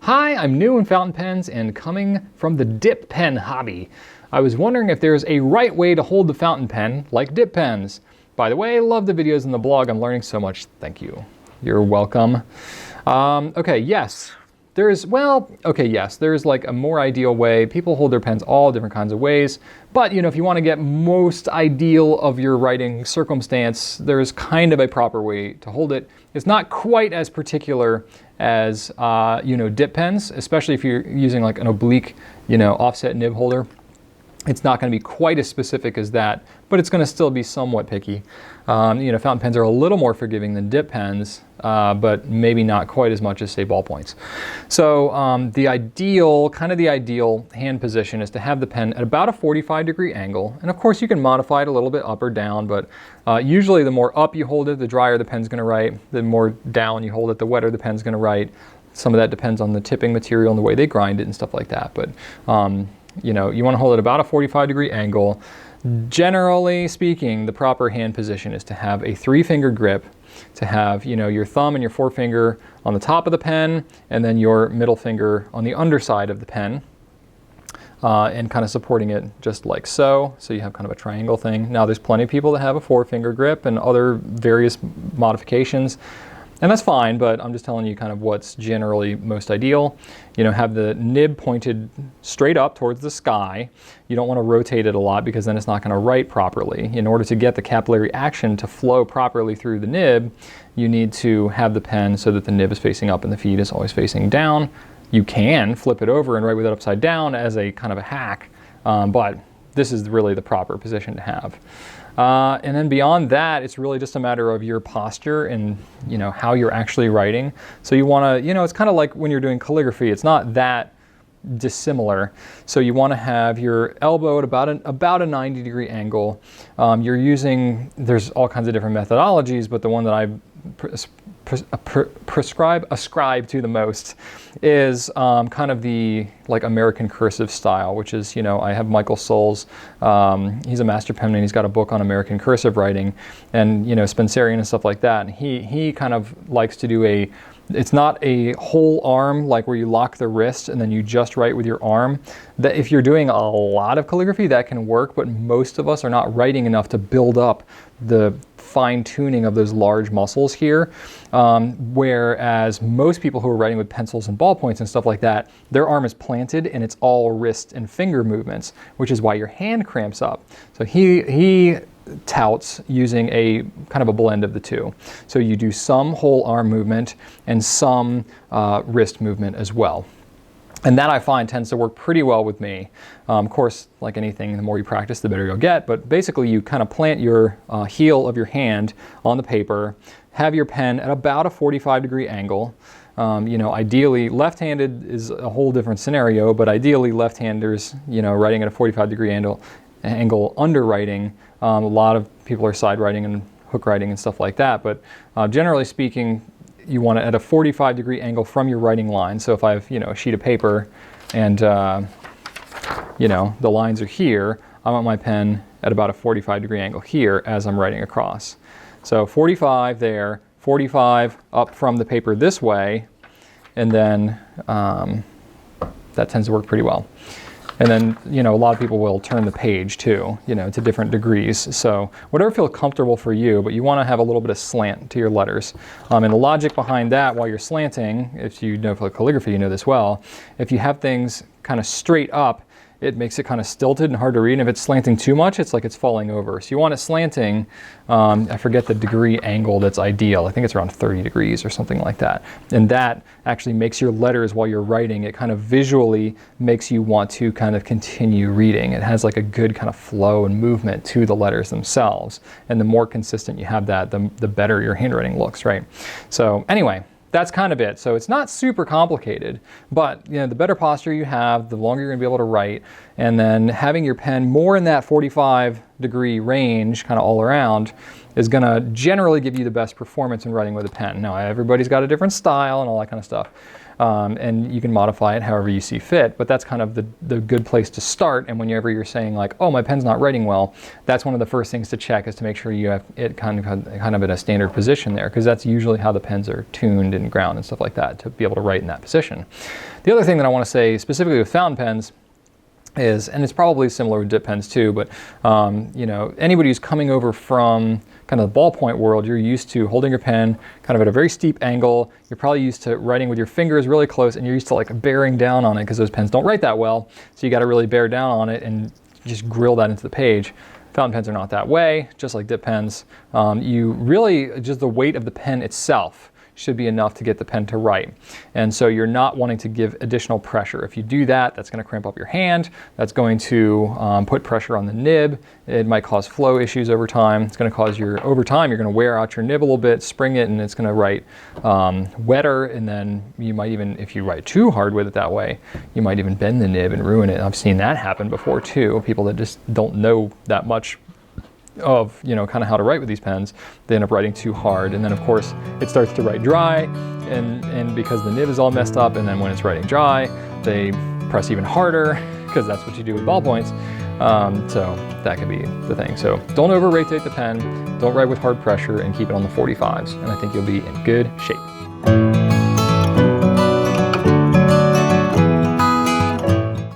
Hi, I'm new in fountain pens and coming from the dip pen hobby. I was wondering if there's a right way to hold the fountain pen like dip pens. By the way, love the videos and the blog. I'm learning so much. Thank you. You're welcome. Yes. There's like a more ideal way. People hold their pens all different kinds of ways. But, if you want to get most ideal of your writing circumstance, there's kind of a proper way to hold it. It's not quite as particular as, dip pens, especially if you're using like an oblique, offset nib holder. It's not going to be quite as specific as that, but it's going to still be somewhat picky. Fountain pens are a little more forgiving than dip pens, but maybe not quite as much as, say, ballpoints. So the ideal hand position is to have the pen at about a 45-degree angle. And of course, you can modify it a little bit up or down, but usually the more up you hold it, the drier the pen's going to write. The more down you hold it, the wetter the pen's going to write. Some of that depends on the tipping material and the way they grind it and stuff like that. But you want to hold it about a 45-degree angle. Generally speaking, the proper hand position is to have a 3-finger grip, to have your thumb and your forefinger on the top of the pen, and then your middle finger on the underside of the pen, and kind of supporting it just like so. So you have kind of a triangle thing. Now there's plenty of people that have a 4-finger grip and other various modifications. And that's fine, but I'm just telling you kind of what's generally most ideal. Have the nib pointed straight up towards the sky. You don't want to rotate it a lot because then it's not going to write properly. In order to get the capillary action to flow properly through the nib, you need to have the pen so that the nib is facing up and the feed is always facing down. You can flip it over and write with it upside down as a kind of a hack, but this is really the proper position to have. And then beyond that, it's really just a matter of your posture and, how you're actually writing. So you want to, it's kind of like when you're doing calligraphy, it's not that dissimilar. So you want to have your elbow at about a 90-degree angle. There's all kinds of different methodologies, but the one that I ascribe to the most is kind of the like American cursive style, which is, I have Michael Soles, he's a master penman, he's got a book on American cursive writing, and Spencerian and stuff like that, and he kind of likes to do it's not a whole arm like where you lock the wrist and then you just write with your arm. That if you're doing a lot of calligraphy, that can work, but most of us are not writing enough to build up the fine-tuning of those large muscles here, whereas most people who are writing with pencils and ballpoints and stuff like that, their arm is planted and it's all wrist and finger movements, which is why your hand cramps up. So he touts using a kind of a blend of the two. So you do some whole arm movement and some wrist movement as well. And that I find tends to work pretty well with me. Of course, like anything, the more you practice, the better you'll get. But basically, you kind of plant your heel of your hand on the paper, have your pen at about a 45-degree angle. Ideally, left-handed is a whole different scenario, but ideally, left-handers, writing at a 45-degree angle underwriting. A lot of people are side writing and hook writing and stuff like that. But generally speaking, you want it at a 45-degree angle from your writing line. So if I have, a sheet of paper and, the lines are here, I want my pen at about a 45-degree angle here as I'm writing across. So 45 there, 45 up from the paper this way, and then that tends to work pretty well. And then, a lot of people will turn the page too, to different degrees. So whatever feels comfortable for you, but you want to have a little bit of slant to your letters. And the logic behind that, while you're slanting, if you know for calligraphy, you know this well, if you have things kind of straight up, it makes it kind of stilted and hard to read. And if it's slanting too much, it's like it's falling over. So you want it slanting. I forget the degree angle that's ideal. I think it's around 30 degrees or something like that. And that actually makes your letters, while you're writing, it kind of visually makes you want to kind of continue reading. It has like a good kind of flow and movement to the letters themselves. And the more consistent you have that, the better your handwriting looks, right? So anyway, that's kind of it. So it's not super complicated, but the better posture you have, the longer you're going to be able to write. And then having your pen more in that 45-degree range, kind of all around, is going to generally give you the best performance in writing with a pen. Now, everybody's got a different style and all that kind of stuff. and you can modify it however you see fit, but that's kind of the good place to start. And whenever you're saying like, oh, my pen's not writing well, that's one of the first things to check, is to make sure you have it kind of in a standard position there, because that's usually how the pens are tuned and ground and stuff like that, to be able to write in that position. The other thing that I want to say specifically with fountain pens is, and it's probably similar with dip pens too, but you know, anybody who's coming over from kind of the ballpoint world, you're used to holding your pen kind of at a very steep angle. You're probably used to writing with your fingers really close, and you're used to like bearing down on it, because those pens don't write that well. So you got to really bear down on it and just grill that into the page. Fountain pens are not that way, just like dip pens. You really, just the weight of the pen itself should be enough to get the pen to write. And so you're not wanting to give additional pressure. If you do that, that's going to cramp up your hand. That's going to put pressure on the nib. It might cause flow issues over time. It's going to cause over time, you're going to wear out your nib a little bit, spring it, and it's going to write wetter. And then you might even, if you write too hard with it that way, you might even bend the nib and ruin it. I've seen that happen before too. People that just don't know that much of, you know, kind of how to write with these pens, they end up writing too hard, and then of course it starts to write dry, and because the nib is all messed up, and then when it's writing dry, they press even harder, because that's what you do with ballpoints. So that could be the thing. So don't over rotate the pen, don't write with hard pressure, and keep it on the 45s, and I think you'll be in good shape.